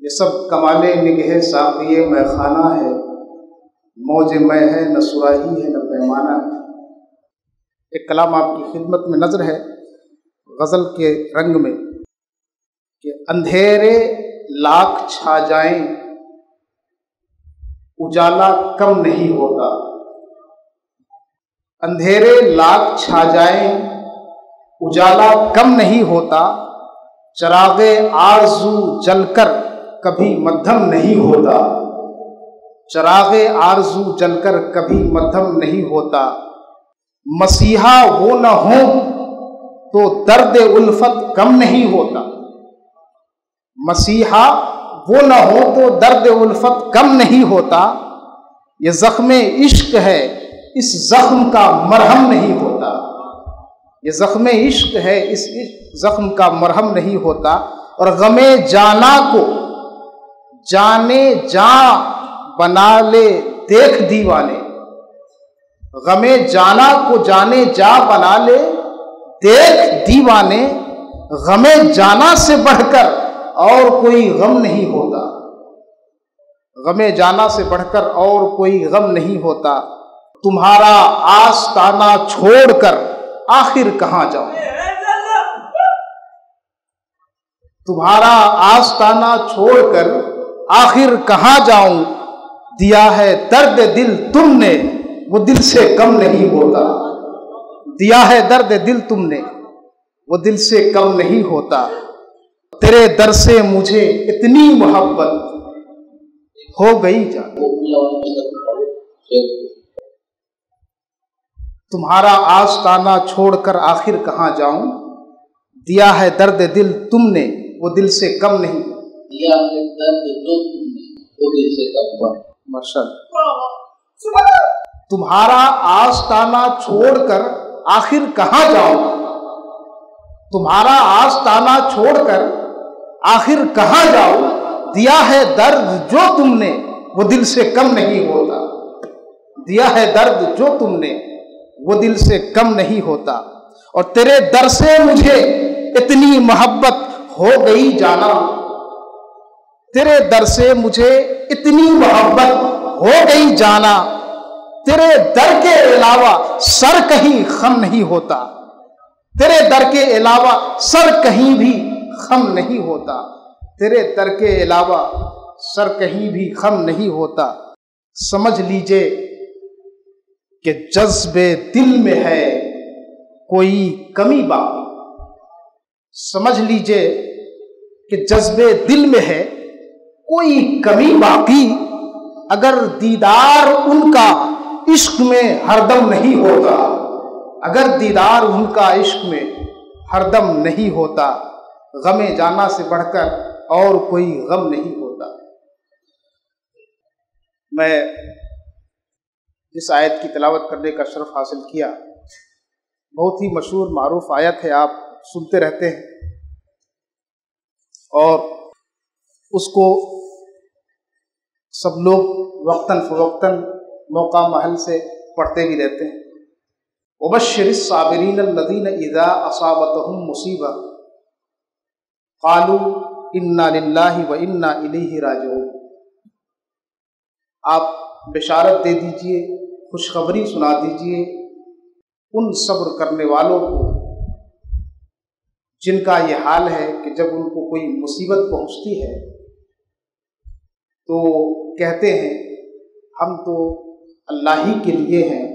یہ سب کمال نگہ ساقی میں خانہ ہے، موج میں ہے نہ صراحی ہے نہ پیمانہ ہے۔ ایک کلام آپ کی خدمت میں نظر ہے غزل کے رنگ میں کہ اندھیرے لاکھ چھا جائیں اجالا کم نہیں ہوتا، اندھیرے لاکھ چھا جائیں اجالا کم نہیں ہوتا، چراغ آرزو جل کر کبھی مدھم نہیں ہوتا، چراغ آرزو جل کر کبھی مدھم نہیں ہوتا، مسیحا وہ نہ ہوں تو درد الفت کم نہیں ہوتا، مسیحا وہ نہ ہو تو درد الفت کم نہیں ہوتا، یہ زخم عشق ہے اس زخم کا مرہم نہیں ہوتا، یہ زخم عشق ہے اس زخم کا مرہم نہیں ہوتا، اور غم جانا کو جانے جاں بنا لے دیکھ دیوانے، غم جانا کو جانے جاں بنا لے دیکھ دیوانے، غم جانا سے بڑھ کر اور کوئی غم نہیں ہوتا، غم جانا سے بڑھ کر اور کوئی غم نہیں ہوتا، تمہارا آستانہ چھوڑ کر آخر کہاں جاؤں، تمہارا آستانہ چھوڑ کر آخر کہاں جاؤں، دیا ہے درد دل تم نے وہ دل سے کم نہیں ہوتا، دیا ہے درد دل تم نے وہ دل سے کم نہیں ہوتا، تیرے در سے مجھے اتنی محبت ہو گئی جان، تمہارا آستانہ چھوڑ کر آخر کہاں جاؤں، دیا ہے درد دل تم نے وہ دل سے کم نہیں، دیا ہے درد جو تم نے وہ دل سے کم نہیں، تمہارا آستانہ چھوڑ کر آخر کہاں جاؤں، تمہارا آستانہ چھوڑ کر آخر کہاں جاؤں، دیا ہے درد جو تم نے وہ دل سے کم نہیں ہوتا، دیا ہے درد جو تم نے وہ دل سے کم نہیں ہوتا، اور تیرے در سے مجھے اتنی محبت ہو گئی جانا، تیرے در سے مجھے اتنی محبت ہو گئی جانا، تیرے در کے علاوہ سر کہیں خم نہیں ہوتا، تیرے در کے علاوہ سر کہیں بھی خم نہیں ہوتا، تیرے در کے علاوہ سر کہیں بھی خم نہیں ہوتا، سمجھ لیجئے کہ جذب دل میں ہے کوئی کمی باقی، سمجھ لیجئے کہ جذب دل میں ہے کوئی کمی باقی، اگر دیدار ان کا عشق میں ہر دم نہیں ہوتا، اگر دیدار ان کا عشق میں ہر دم نہیں ہوتا، غم جانا سے بڑھ کر اور کوئی غم نہیں ہوتا۔ میں جس آیت کی تلاوت کرنے کا شرف حاصل کیا بہت ہی مشہور معروف آیت ہے، آپ سنتے رہتے ہیں اور اس کو سب لوگ وقتاً فوقتاً موقع محل سے پڑھتے بھی رہتے ہیں۔ وبشر الصابرین الذین اذا اصابتهم مصیبہ قالوا انا للہ وانا الیہ راجعون، آپ بشارت دے دیجئے، خوشخبری سنا دیجئے ان صبر کرنے والوں کو جن کا یہ حال ہے کہ جب ان کو کوئی مصیبت پہنچتی ہے تو کہتے ہیں ہم تو اللہ ہی کے لیے ہیں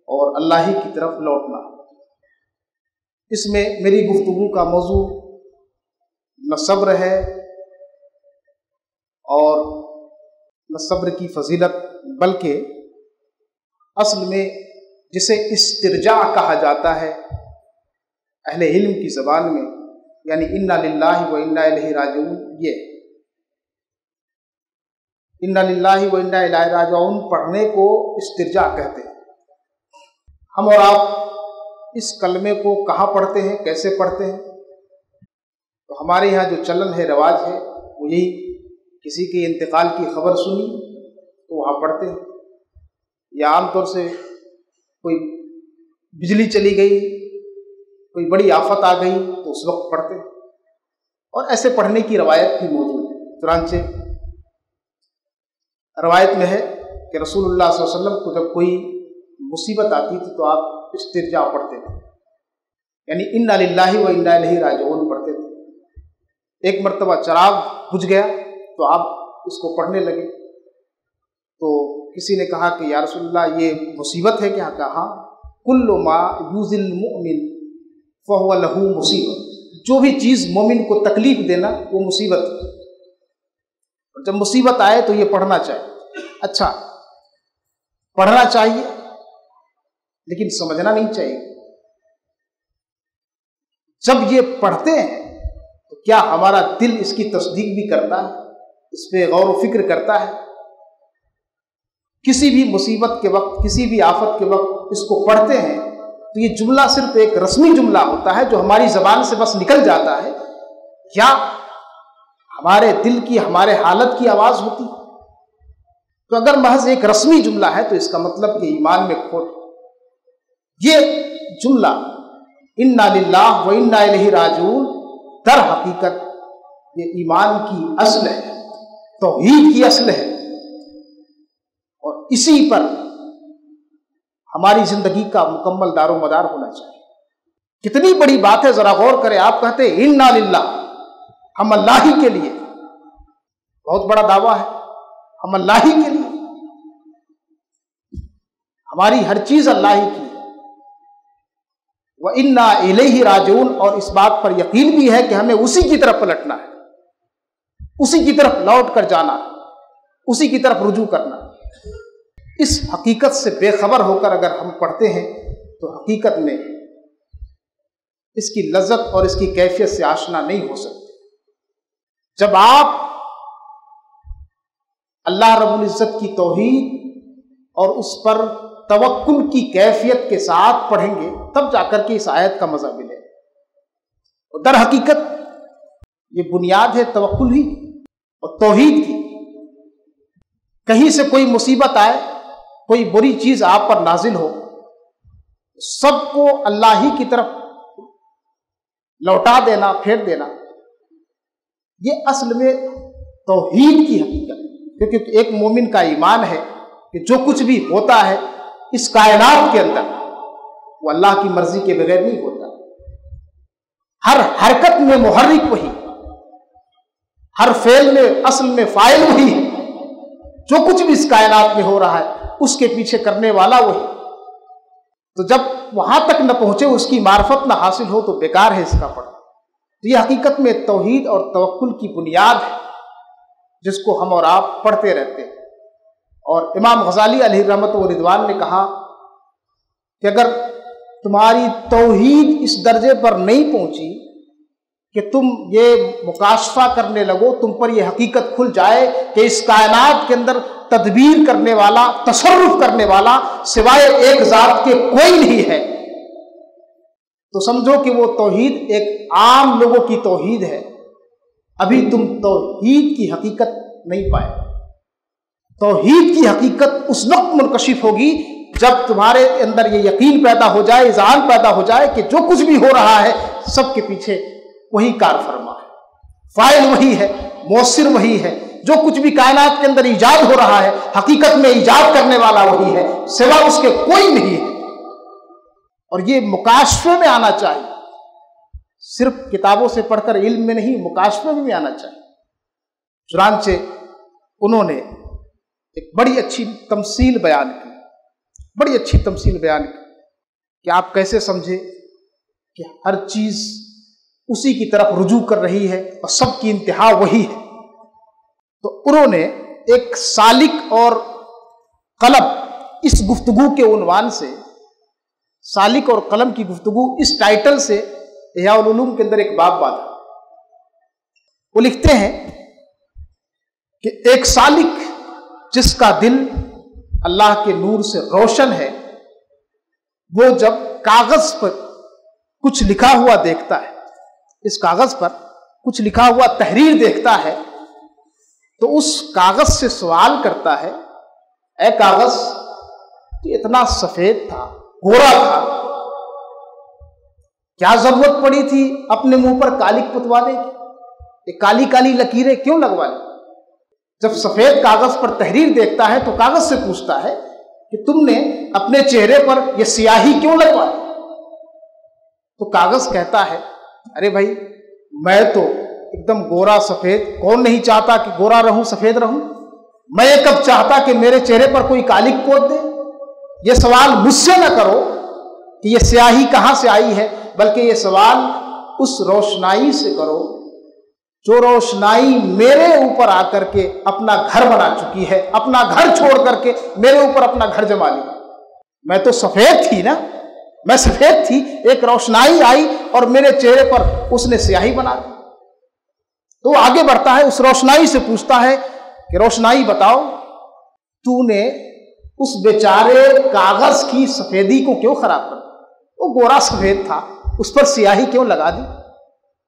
اور اللہ ہی کی طرف لوٹنا۔ اس میں میری گفتگو کا موضوع نہ صبر ہے اور نہ صبر کی فضیلت، بلکہ اصل میں جسے استرجاع کہا جاتا ہے اہل علم کی زبان میں، یعنی انا للہ و انا الیہ راجعون، یہ انا للہ و انا الیہ راجعون پڑھنے کو استرجاع کہتے ہیں۔ ہم اور آپ اس کلمے کو کہاں پڑھتے ہیں، کیسے پڑھتے ہیں؟ تو ہمارے یہاں جو چلن ہے، رواج ہے، وہ یہی، کسی کے انتقال کی خبر سنی تو وہاں پڑھتے ہیں، یا عام طور سے کوئی بجلی چلی گئی، کوئی بڑی آفت آ گئی تو اس وقت پڑھتے ہیں، اور ایسے پڑھنے کی روایت بھی موجود ہے۔ चुनांचे रवायत में है कि रसूलुल्लाह सल्लल्लाहु अलैहि वसल्लम को जब कोई मुसीबत आती थी तो आप इस्तिरजा पढ़ते थे, यानी इन्ना लिल्लाहि व इन्ना इलैहि राजिऊन पढ़ते थे। एक मर्तबा चराग बुझ गया तो आप इसको पढ़ने लगे, तो किसी ने कहा कि या रसूलल्लाह ये मुसीबत है क्या? कहा कुल्लु मा युज़िल मुमिन फहुव लहू मुसीबत, जो भी चीज़ मोमिन को तकलीफ देना वो मुसीबत है, और जब मुसीबत आए तो ये पढ़ना चाहिए। अच्छा, पढ़ना चाहिए लेकिन समझना नहीं चाहिए। जब ये पढ़ते हैं तो क्या हमारा दिल इसकी तस्दीक भी करता है, इस पे गौर व फिक्र करता है? किसी भी मुसीबत के वक्त, किसी भी आफत के वक्त इसको पढ़ते हैं तो ये जुमला सिर्फ एक रस्मी जुमला होता है जो हमारी ज़बान से बस निकल जाता है, या हमारे दिल की, हमारे हालत की आवाज़ होती? तो अगर महज एक रस्मी जुमला है तो इसका मतलब कि ईमान में खोट। ये जुमला इन्ना लिल्लाह व इन्ना इलैहि राजिऊन दर हकीकत ये ईमान की असल है, तौहीद की असल है, और इसी पर हमारी जिंदगी का मुकम्मल दारो मदार होना चाहिए। कितनी बड़ी बात है, जरा गौर करें। आप कहते हैं इन्ना लिल्लाह, हम अल्लाह ही के लिए, बहुत बड़ा दावा है, हम अल्लाह ही के लिए, हमारी हर चीज अल्लाह ही की। व इन्ना इलैहि राजिऊन, और इस बात पर यकीन भी है कि हमें उसी की तरफ पलटना है, उसी की तरफ लौट कर जाना है, उसी की तरफ रुजू करना। इस हकीकत से बेखबर होकर अगर हम पढ़ते हैं तो हकीकत में इसकी लज्जत और इसकी कैफियत से आशना नहीं हो सकते। जब आप अल्लाह रब्बुल इज्जत की तौहीद और उस पर तवक्कुल की कैफियत के साथ पढ़ेंगे तब जाकर के इस आयत का मजा मिलेगा। और दर हकीकत ये बुनियाद है तवक्कुल ही और तौहीद की। कहीं से कोई मुसीबत आए, कोई बुरी चीज आप पर नाजिल हो, सबको अल्लाह ही की तरफ लौटा देना, फेर देना, ये असल में तौहीद की हकीकत। क्योंकि एक मोमिन का ईमान है कि जो कुछ भी होता है इस कायनात के अंदर वो अल्लाह की मर्जी के बगैर नहीं होता। हर हरकत में मुहर्रिक वही, हर फेल में असल में फाइल वही है। जो कुछ भी इस कायनात में हो रहा है उसके पीछे करने वाला वही। तो जब वहां तक न पहुंचे, उसकी मार्फत न हासिल हो, तो बेकार है इसका पढ़ना। तो ये हकीकत में तौहीद और तवक्कुल की बुनियाद है जिसको हम और आप पढ़ते रहते हैं। और इमाम गजाली अलैहि रहमत व रिदवान ने कहा कि अगर तुम्हारी तौहीद इस दर्जे पर नहीं पहुंची कि तुम ये मुकाशफा करने लगो, तुम पर यह हकीकत खुल जाए कि इस कायनात के अंदर तदबीर करने वाला, तसर्रुफ करने वाला सिवाय एक जात के कोई नहीं है, तो समझो कि वो तौहीद एक आम लोगों की तौहीद है। अभी तुम तौहीद की हकीकत नहीं पाए। तौहीद की हकीकत उस वक्त मुनकशिफ होगी जब तुम्हारे अंदर ये यकीन पैदा हो जाए, इज़ान पैदा हो जाए कि जो कुछ भी हो रहा है सबके पीछे वही कार फरमा है, फाइल वही है, मौसिर वही है। जो कुछ भी कायनात के अंदर ईजाद हो रहा है हकीकत में ईजाद करने वाला वही है, सिवा उसके कोई नहीं है। और ये मुकाशफे में आना चाहिए, सिर्फ किताबों से पढ़कर इल्म में नहीं, मुकाशफे में भी आना चाहिए। चुनांचे उन्होंने एक बड़ी अच्छी तमसील बयान की, बड़ी अच्छी तमसील बयान की कि आप कैसे समझे कि हर चीज उसी की तरफ रुजू कर रही है और सबकी इंतहा वही है। तो उन्होंने एक सालिक और कलम इस गुफ्तगू के उन्वान से, सालिक और कलम की गुफ्तगू इस टाइटल से इह्या उल उलूम के अंदर एक बाब बांधा। वो लिखते हैं कि एक सालिक जिसका दिल अल्लाह के नूर से रोशन है, वो जब कागज पर कुछ लिखा हुआ देखता है, इस कागज पर कुछ लिखा हुआ तहरीर देखता है, तो उस कागज से सवाल करता है, ऐ कागज तो इतना सफेद था, गोरा था, क्या जरूरत पड़ी थी अपने मुंह पर कालिक पुतवाने की? ये काली काली लकीरें क्यों लगवा ली? जब सफेद कागज पर तहरीर देखता है तो कागज से पूछता है कि तुमने अपने चेहरे पर यह स्याही क्यों लगवाई? तो कागज कहता है, अरे भाई मैं तो एकदम गोरा सफेद, कौन नहीं चाहता कि गोरा रहूं सफेद रहूं? मैं ये कब चाहता कि मेरे चेहरे पर कोई कालिक पोत दे? ये सवाल मुझसे न करो कि ये स्याही कहां से आई है, बल्कि ये सवाल उस रोशनाई से करो जो रोशनाई मेरे ऊपर आकर के अपना घर बना चुकी है, अपना घर छोड़ करके मेरे ऊपर अपना घर जमा लिया। मैं तो सफेद थी ना, मैं सफेद थी, एक रोशनाई आई और मेरे चेहरे पर उसने स्याही बना दी। तो आगे बढ़ता है, उस रोशनाई से पूछता है कि रोशनाई बताओ, तूने उस बेचारे कागज की सफेदी को क्यों खराब कर दिया? वो गोरा सफेद था, उस पर स्याही क्यों लगा दी?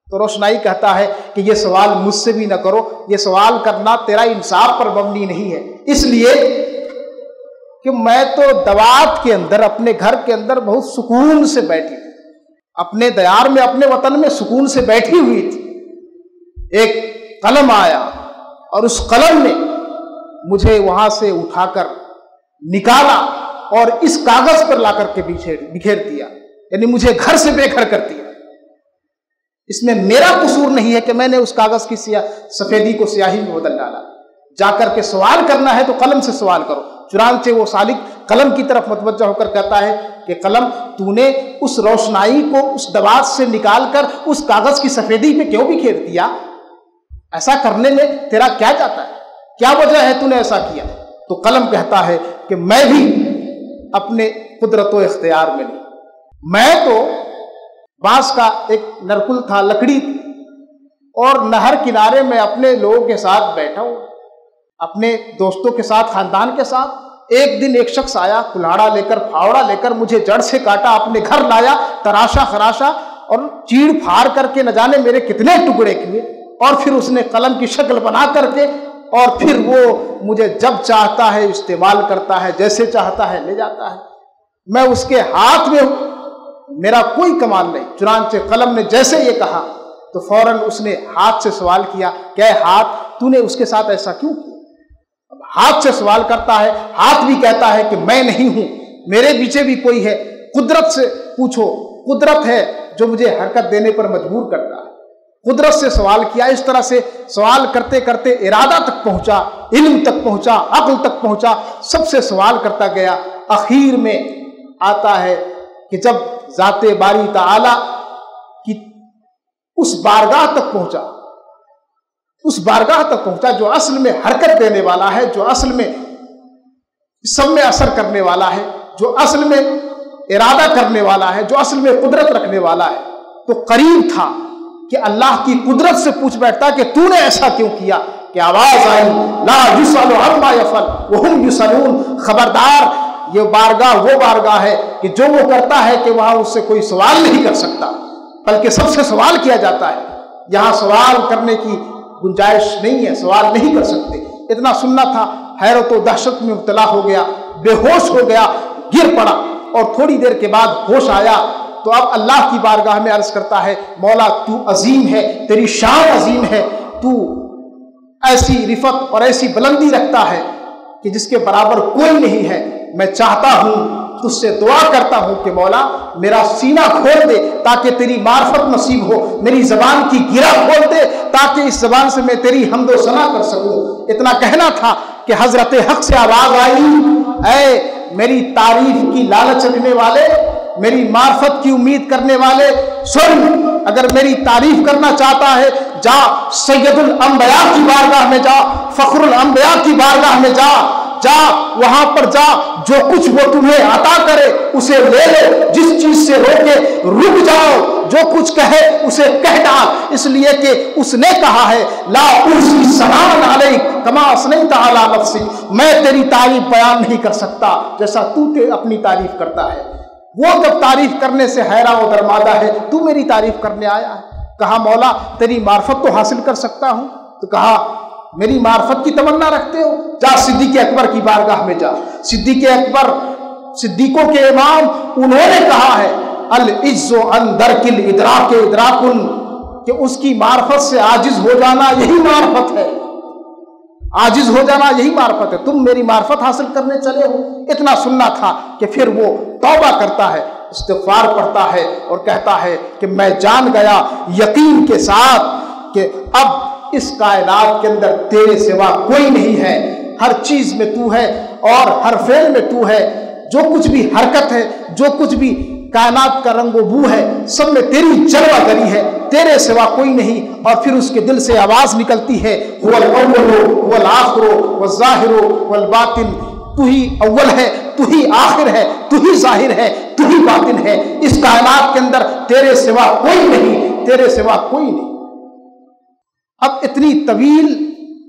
तो रोशनाई कहता है कि ये सवाल मुझसे भी न करो, ये सवाल करना तेरा इंसाफ पर मबनी नहीं है, इसलिए कि मैं तो दवात के अंदर, अपने घर के अंदर बहुत सुकून से बैठी थी, अपने दयार में, अपने वतन में सुकून से बैठी हुई थी। एक कलम आया और उस कलम ने मुझे वहां से उठाकर निकाला और इस कागज पर लाकर के बिखेर दिया, यानी मुझे घर से बेघर कर दिया। इसमें मेरा कसूर नहीं है कि मैंने उस कागज की सफेदी को स्याही में बदल डाला। जाकर के सवाल करना है तो कलम से सवाल करो। चुनांचे वो सालिक कलम की तरफ मतवज्जा होकर कहता है कि कलम, तूने उस रोशनाई को उस दवात से निकालकर उस कागज की सफेदी पे क्यों बिखेर दिया? ऐसा करने में तेरा क्या जाता है? क्या वजह है तूने ऐसा किया? तो कलम कहता है कि मैं भी अपने कुदरत व इख्तियार में नहीं, मैं तो बांस का एक नरकुल था, लकड़ी थी, और नहर किनारे में अपने लोगों के साथ बैठा हूं, अपने दोस्तों के साथ, खानदान के साथ। एक दिन एक शख्स आया, कुल्हाड़ा लेकर, फावड़ा लेकर, मुझे जड़ से काटा, अपने घर लाया, तराशा खराशा और चीड़ फाड़ करके न जाने मेरे कितने टुकड़े किए, और फिर उसने कलम की शक्ल बना करके, और फिर वो मुझे जब चाहता है इस्तेमाल करता है, जैसे चाहता है ले जाता है। मैं उसके हाथ में हूं, मेरा कोई कमाल नहीं। चुनांचे कलम ने जैसे ये कहा तो फौरन उसने हाथ से सवाल किया, क्या हाथ, तूने उसके साथ ऐसा क्यों किया? अब हाथ से सवाल करता है, हाथ भी कहता है कि मैं नहीं हूं, मेरे पीछे भी कोई है, कुदरत से पूछो, कुदरत है जो मुझे हरकत देने पर मजबूर करता है। कुदरत से सवाल किया। इस तरह से सवाल करते करते इरादा तक पहुंचा, इल्म तक पहुंचा, अक्ल तक पहुंचा, सबसे सवाल करता गया। आखिर में आता है कि जब ज़ाते बारी ताला की उस बारगाह तक पहुंचा, उस बारगाह तक पहुंचा जो असल में हरकत देने वाला है, जो असल में सब में असर करने वाला है, जो असल में इरादा करने वाला है, जो असल में कुदरत रखने वाला है। तो करीब था कि अल्लाह की कुदरत से पूछ बैठता कि तूने ऐसा क्यों किया, कि आवाज आई, ला युसअलु अम्मा यफअल व हुम युसअलून, खबरदार, ये बारगाह वो बारगाह है कि जो वो करता है कि वहां उससे कोई सवाल नहीं कर सकता, बल्कि सबसे सवाल किया जाता है। यहां सवाल करने की गुंजाइश नहीं है, सवाल नहीं कर सकते। इतना सुनना था, हैरत व दहशत में मुब्तला हो गया, बेहोश हो गया, गिर पड़ा, और थोड़ी देर के बाद होश आया तो अब अल्लाह की बारगाह में अर्ज करता है, मौला तू अजीम है, तेरी शान अजीम है, तू ऐसी रिफत और ऐसी बुलंदी रखता है कि जिसके बराबर कोई नहीं है। मैं चाहता हूं, तुझसे दुआ करता हूं कि मौला मेरा सीना खोल दे ताकि तेरी मार्फत नसीब हो, मेरी जबान की गिरा खोल दे ताकि इस जबान से मैं तेरी हम्दो सना कर सकूं। इतना कहना था कि हजरत हक से आवाज आई, ऐ मेरी तारीफ की लालच रखने वाले, मेरी मार्फत की उम्मीद करने वाले, सुन, अगर मेरी तारीफ करना चाहता है जा सैयदुल अंबिया की बारगाह में जा, फखरुल अंबिया की बारगाह में जा, जा वहां पर जा, जो कुछ वो तुम्हें अता करे उसे ले लो, जिस चीज से रोके रुक जाओ, जो कुछ कहे उसे कह डाल, इसलिए कि उसने कहा है ला उसी सलाम अलैक कमा असनैत अला नफ्सी, मैं तेरी तारीफ बयान नहीं कर सकता जैसा तू अपनी तारीफ करता है। वो जब तारीफ करने से हैरान और दरमादा है, तू मेरी तारीफ करने आया है। कहा मौला तेरी मार्फत तो हासिल कर सकता हूं। तो कहा मेरी मार्फत की तमन्ना रखते हो, जा सिद्दीक़ अकबर की बारगाह में जा। सिद्दीक़ अकबर सिद्दीकों के इमाम, उन्होंने कहा है अल इज्जु अन दरकिल इदराक इदराकुन, कि उसकी मार्फत से आजिज हो जाना यही मार्फत है। आजिज हो जाना यही मार्फत है। तुम मेरी मार्फत हासिल करने चले हो। इतना सुनना था कि फिर वो तौबा करता है, इस्तिग़फ़ार पढ़ता है और कहता है कि मैं जान गया यकीन के साथ कि अब इस कायनात के अंदर तेरे सिवा कोई नहीं है। हर चीज में तू है और हर फेल में तू है। जो कुछ भी हरकत है, जो कुछ भी कायनात का रंगो बू है, सब में तेरी जलवागरी है, तेरे सिवा कोई नहीं। और फिर उसके दिल से आवाज निकलती है, हुवल अव्वलु वल आखिरु वल ज़ाहिरु वल बातिन, तू ही अव्वल है, तू ही आखिर है, तू ही ज़ाहिर है, तू ही बातिन है। इस कायनात के अंदर तेरे सिवा कोई नहीं, तेरे सिवा कोई नहीं। अब इतनी तवील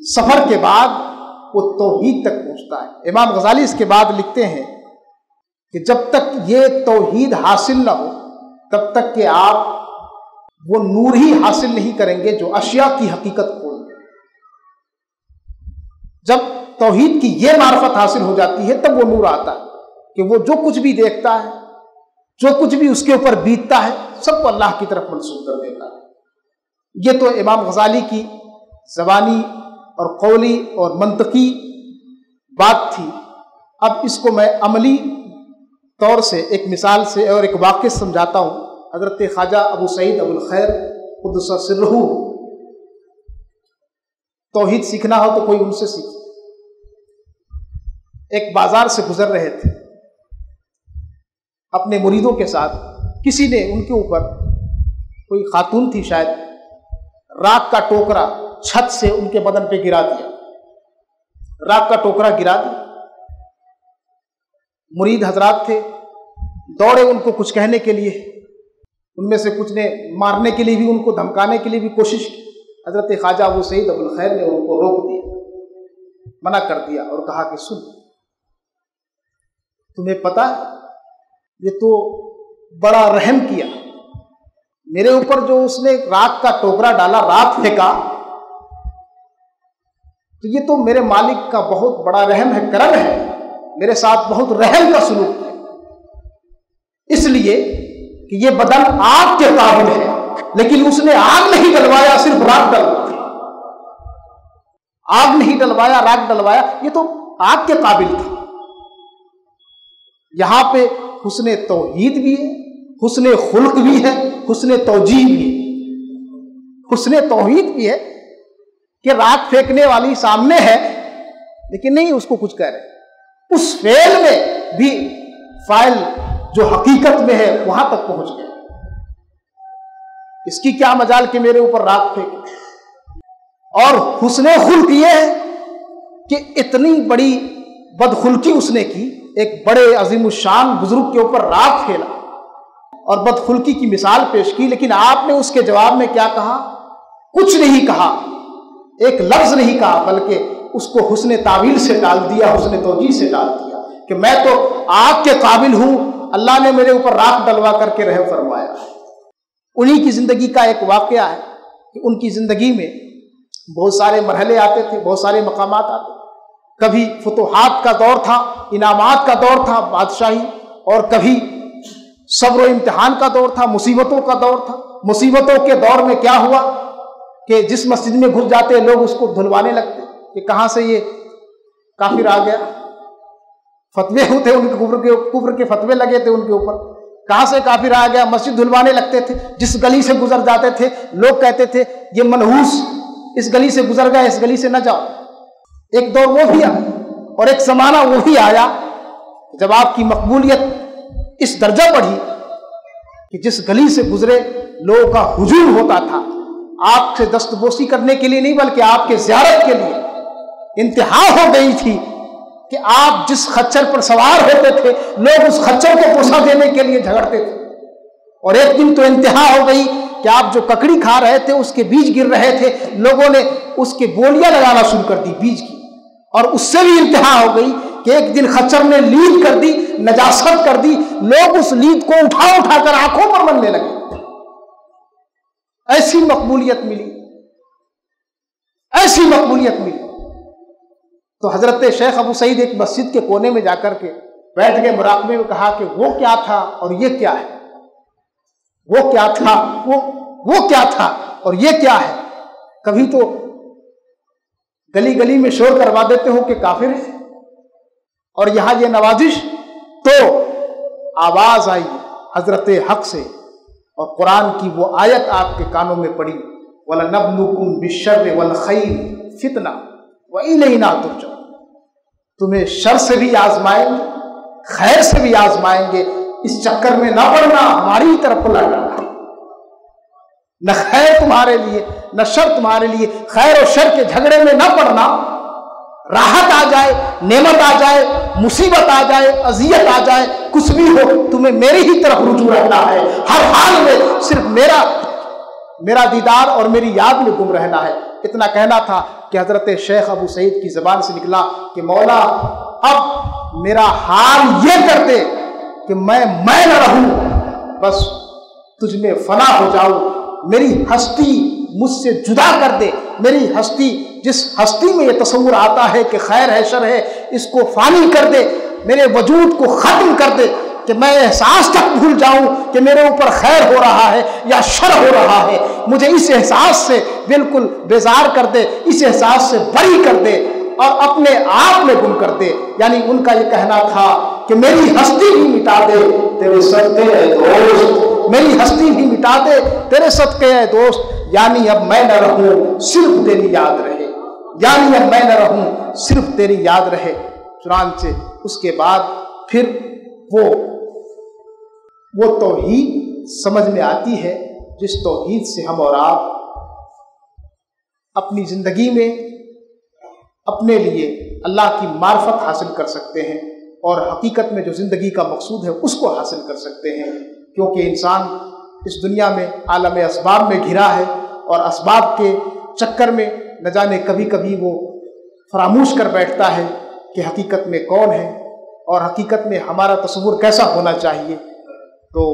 सफर के बाद वो तौहीद तक पहुंचता है। इमाम गजाली इसके बाद लिखते हैं कि जब तक ये तौहीद हासिल न हो तब तक कि आप वो नूर ही हासिल नहीं करेंगे जो अशिया की हकीकत खोल दे। जब तौहीद की ये मार्फत हासिल हो जाती है तब वो नूर आता है कि वो जो कुछ भी देखता है, जो कुछ भी उसके ऊपर बीतता है, सबको अल्लाह की तरफ मंसूब कर देता है। ये तो इमाम गजाली की ज़बानी और कौली और मंतकी बात थी। अब इसको मैं अमली तौर से एक मिसाल से और एक वाक़या समझाता हूँ। हज़रत ख्वाजा अबू सईद अबुल खैर क़ुद्दस सिर्रहू, तौहीद सीखना हो तो कोई उनसे सीखे। एक बाजार से गुजर रहे थे अपने मुरीदों के साथ। किसी ने उनके ऊपर, कोई खातून थी शायद, राख का टोकरा छत से उनके बदन पे गिरा दिया। राख का टोकरा गिरा दिया। मुरीद हजरात थे, दौड़े उनको कुछ कहने के लिए। उनमें से कुछ ने मारने के लिए भी, उनको धमकाने के लिए भी कोशिश की। हजरत ख्वाजा अबू सईद अबुल खैर ने उनको रोक दिया, मना कर दिया और कहा कि सुन, तुम्हें पता है ये तो बड़ा रहम किया, मेरे ऊपर जो उसने राख का टोकरा डाला, राख फेंका, तो ये तो मेरे मालिक का बहुत बड़ा रहम है, करम है, मेरे साथ बहुत रहम का सलूक है। इसलिए कि ये बदन आग के काबिल है, लेकिन उसने आग नहीं डलवाया, सिर्फ राख डलवाया। आग नहीं डलवाया, राख डलवाया, ये तो आग के काबिल था। यहां पे हुस्ने तौहीद भी है, हुस्ने खुल्क भी है, हुस्ने तौजीह भी है। हुस्ने तौहीद भी है कि राख फेंकने वाली सामने है लेकिन नहीं उसको कुछ कह रहे। उस फेल में भी फाइल जो हकीकत में है वहां तक पहुंच गया। इसकी क्या मजाल कि मेरे ऊपर राख फेंके। और हुस्ने खुल्क ये है कि इतनी बड़ी बदखुल्की उसने की, एक बड़े अजीमुशान बुजुर्ग के ऊपर राख फेला और बदखुल्की की मिसाल पेश की, लेकिन आपने उसके जवाब में क्या कहा? कुछ नहीं कहा, एक लफ्ज नहीं कहा, बल्कि उसको हुस्ने तावील से टाल दिया, हुस्ने तौजीह से टाल दिया कि मैं तो आग के काबिल हूं, अल्लाह ने मेरे ऊपर राख डलवा करके रहम फरमाया। उन्हीं की जिंदगी का एक वाकया है कि उनकी जिंदगी में बहुत सारे मरहले आते थे, बहुत सारे मकामात आते थे। कभी फुतुहात का दौर था, इनामात का दौर था, बादशाही, और कभी सब्र इम्तिहान का दौर था, मुसीबतों का दौर था। मुसीबतों के दौर में क्या हुआ कि जिस मस्जिद में घुस जाते लोग उसको धुलवाने लगते कि कहाँ से ये काफिर आ गया। फतवे होते उनके कुफ्र के फतवे लगे थे उनके ऊपर, कहाँ से काफिर आ गया, मस्जिद धुलवाने लगते थे। जिस गली से गुजर जाते थे लोग कहते थे ये मनहूस इस गली से गुजर गया, इस गली से न जाओ। एक दौर वो भी आया और एक जमाना वो भी आया जब आपकी मकबूलियत इस दर्जा बढ़ी कि जिस गली से गुजरे लोगों का हुजूम होता था, आपसे दस्तबोसी करने के लिए नहीं बल्कि आपके ज़ियारत के लिए। इंतहा हो गई थी कि आप जिस खच्चर पर सवार होते थे लोग उस खच्चर को पोसा देने के लिए झगड़ते थे। और एक दिन तो इंतहा हो गई कि आप जो ककड़ी खा रहे थे उसके बीज गिर रहे थे, लोगों ने उसके बोलियां लगाना शुरू कर दी बीज की। और उससे भी इंतहा हो गई कि एक दिन खच्चर ने लीद कर दी, नजासत कर दी, लोग उस लीद को उठा उठाकर आंखों पर मलने लगे। ऐसी मकबूलियत मिली, ऐसी मकबूलियत मिली। तो हजरत शेख अबू सईद एक मस्जिद के कोने में जाकर के बैठ के मुराकबे में कहा कि वो क्या था और ये क्या है, वो क्या था, वो क्या था और ये क्या है। कभी तो गली गली में शोर करवा देते हो कि काफिर है, और यहाँ ये नवाजिश। तो आवाज आई हजरत हक से और कुरान की वो आयत आपके कानों में पड़ी, वलनब्लुकुम बिश्शर्रि वल खैर फितना व इलैना तुरजऊन। तुम्हें शर से भी आजमाएंगे, खैर से भी आजमाएंगे। इस चक्कर में ना पड़ना, हमारी ही तरफ पलट आना। न खैर तुम्हारे लिए न शर तुम्हारे लिए, खैर और शर के झगड़े में न पड़ना। राहत आ जाए, नेमत आ जाए, मुसीबत आ जाए, अजियत आ जाए, कुछ भी हो, तुम्हें मेरी ही तरफ रुजू रहना है। हर हाल में सिर्फ मेरा दीदार और मेरी याद में गुम रहना है। इतना कहना था कि हजरत शेख अबू सईद की ज़बान से निकला कि मौला अब मेरा हाल ये कर दे कि मैं न रहूं, बस तुझ में फना हो जाऊं। मेरी हस्ती मुझसे जुदा कर दे। मेरी हस्ती, जिस हस्ती में ये तस्वुर आता है कि खैर है शर है, इसको फानी कर दे। मेरे वजूद को ख़त्म कर दे कि मैं एहसास तक भूल जाऊं कि मेरे ऊपर खैर हो रहा है या शर हो रहा है। मुझे इस एहसास से बिल्कुल बेजार कर दे, इस एहसास से बरी कर दे और अपने आप में गुम कर दे। यानी उनका ये कहना था कि मेरी हस्ती ही मिटा दे तेरे सदके है दोस्त, मेरी हस्ती ही मिटा दे तेरे सदके है दोस्त। यानी अब मैं न रहूं सिर्फ तेरी याद रहे, यानी अब मैं न रहूं सिर्फ तेरी याद रहे। चुनांचे उसके बाद फिर वो तौहीद समझ में आती है जिस तौहीद से हम और आप अपनी ज़िंदगी में अपने लिए अल्लाह की मार्फत हासिल कर सकते हैं और हकीकत में जो ज़िंदगी का मकसूद है उसको हासिल कर सकते हैं। क्योंकि इंसान इस दुनिया में आलम असबाब में घिरा है और असबाब के चक्कर में न जाने कभी कभी वो फरामोश कर बैठता है कि हकीकत में कौन है और हकीकत में हमारा तस्वुर कैसा होना चाहिए। तो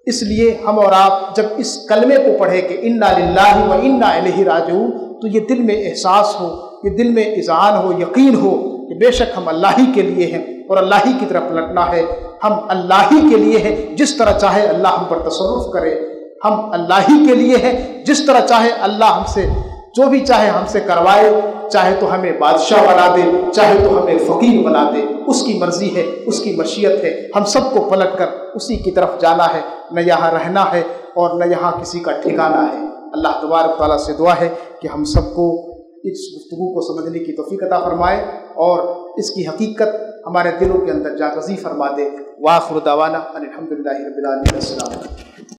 इसलिए हम और आप जब इस कलमे को पढ़े कि इन्ना लिल्लाहि व इन्ना इलैहि राजिऊन, तो ये दिल में एहसास हो, ये दिल में इज़ान हो, यकीन हो कि बेशक हम अल्लाह ही के लिए हैं और अल्लाह ही की तरफ लौटना है। हम अल्लाह ही के लिए हैं, जिस तरह चाहे अल्लाह हम पर तसर्रुफ़ करे। हम अल्लाह ही के लिए हैं, जिस तरह चाहे अल्लाह हमसे जो भी चाहे हमसे करवाए, चाहे तो हमें बादशाह बना दे, चाहे तो हमें फ़कीर बना दे। उसकी मर्ज़ी है, उसकी मशीयत है। हम सबको पलट कर उसी की तरफ जाना है, न यहाँ रहना है और न यहाँ किसी का ठिकाना है। अल्लाह तबारक तआला से दुआ है कि हम सबको इस गुफ्तगू को समझने की तौफ़ीक़ अता फ़रमाए और इसकी हकीकत हमारे दिलों के अंदर जागज़ी फ़रमा दे। व आख़िरु दावाना अनिल हम्दुलिल्लाहि रब्बिल आलमीन। अस्सलामु अलैकुम।